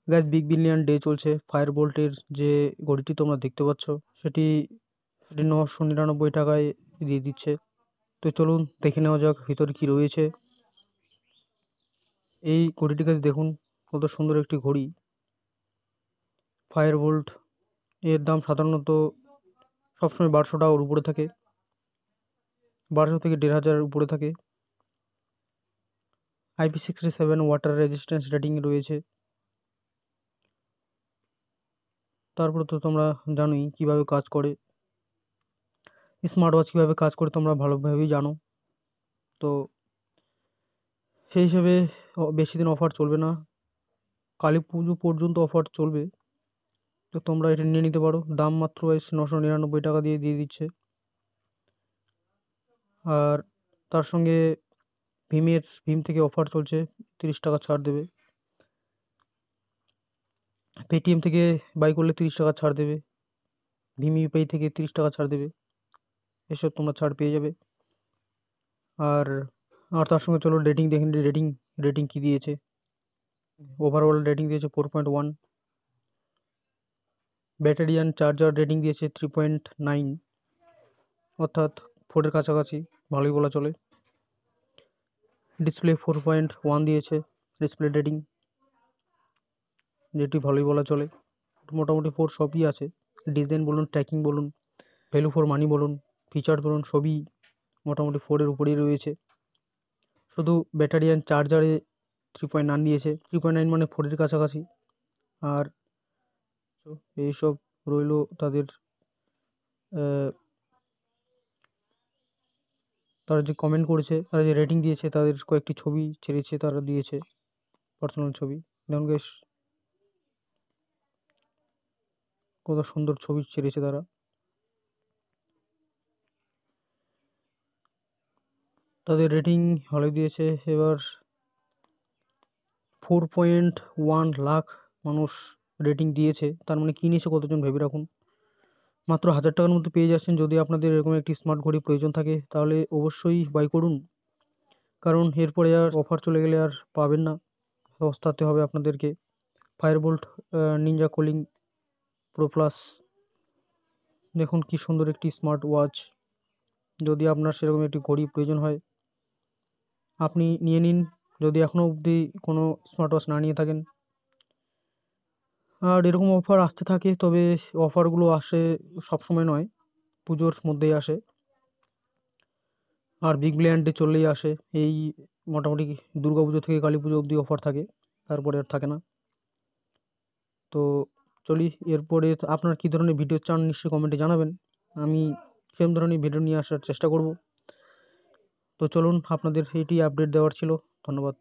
Gas big billion day চলছে। Fire বোল্টের যে ঘড়িটি তোমরা দেখতে পাচ্ছ সেটি 999 টাকায় দিয়ে দিচ্ছে। তো চলুন দেখে নেওয়া যাক ভিতরে কি রয়েছে। এই ঘড়িটি কাছে দেখুন, কত সুন্দর একটি ঘড়ি। ফায়ার বোল্ট এর দাম সাধারণত সবসময় 1200 টাকার উপরে থাকে, 1200 থেকে 1500 উপরে থাকে। IP67 ওয়াটার রেজিস্ট্যান্স রেটিং রয়েছে। তারপরে তো তোমরা জানোই কিভাবে কাজ করে, স্মার্ট ওয়াচ কীভাবে কাজ করে তোমরা ভালোভাবেই জানো। তো সেই হিসেবে বেশি দিন অফার চলবে না, কালী পুজো পর্যন্ত অফার চলবে। তো তোমরা এটা নিয়ে নিতে পারো, দাম মাত্র 999 টাকা দিয়ে দিচ্ছে। আর তার সঙ্গে ভীম থেকে অফার চলছে, 30 টাকা ছাড় দেবে। পেটিএম থেকে বাই করলে 30 টাকা ছাড় দেবে, ভীম ইউপিআই থেকে 30 টাকা ছাড় দেবে। এসব তোমরা ছাড় পেয়ে যাবে। আর আর তার সঙ্গে চলো রেটিং দেখে নিই। রেটিং কী দিয়েছে। ওভারঅল রেটিং দিয়েছে 4.1, ব্যাটারি অ্যান্ড চার্জার রেটিং দিয়েছে 3.9, অর্থাৎ 4-এর কাছাকাছি, ভালোই বলা চলে। ডিসপ্লে 4.1 দিয়েছে ডিসপ্লে রেটিং, যেটি ভালোই বলা চলে। মোটামুটি 4 সবই আছে, ডিজাইন বলুন, ট্র্যাকিং বলুন, ভ্যালু ফর মানি বলুন, ফিচার বলুন, সবই মোটামুটি 4-এর উপরেই রয়েছে। শুধু ব্যাটারি অ্যান্ড চার্জারে 3.9 দিয়েছে, 3.9 মানে 4-এর কাছাকাছি। আর এইসব রইল তাদের তারা যে কমেন্ট করেছে, তারা যে রেটিং দিয়েছে, তাদের কয়েকটি ছবি ছেড়েছে, তারা দিয়েছে পার্সোনাল ছবি। দেখুন বেশ কত সুন্দর ছবি ছেড়েছে তারা। তাদের রেটিং ভালো দিয়েছে। এবার 4.1 লাখ মানুষ রেটিং দিয়েছে, তার মানে কিনেছে কতজন ভেবে রাখুন। মাত্র 1000 টাকার মধ্যে পেয়ে যাচ্ছেন। যদি আপনাদের এরকম একটি স্মার্ট ঘড়ি প্রয়োজন থাকে তাহলে অবশ্যই বাই করুন, কারণ এরপরে আর অফার চলে গেলে আর পাবেন না, সস্তাতে হবে আপনাদেরকে। ফায়ারবোল্ট নিনজা কুলিং প্রো প্লাস, দেখুন কি সুন্দর একটি স্মার্ট ওয়াচ। যদি আপনার সেরকম একটি ঘড়ি প্রয়োজন হয় আপনি নিয়ে নিন, যদি এখনও অবধি কোনো স্মার্ট ওয়াচ না নিয়ে থাকেন। আর এরকম অফার আসতে থাকে, তবে অফারগুলো আসে সবসময় নয়, পুজোর মধ্যেই আসে। আর বিগ বিলিয়ন ডে চললেই আসে। এই মোটামুটি দুর্গাপুজো থেকে কালী পুজো অবধি অফার থাকে, তারপরে আর থাকে না। তো চলি এরপরে। আপনার কী ধরনের ভিডিও চান নিশ্চয়ই কমেন্টে জানাবেন, আমি সেরকম ধরনের ভিডিও নিয়ে আসার চেষ্টা করব। তো চলুন, আপনাদের এইটি আপডেট দেওয়ার ছিল। ধন্যবাদ।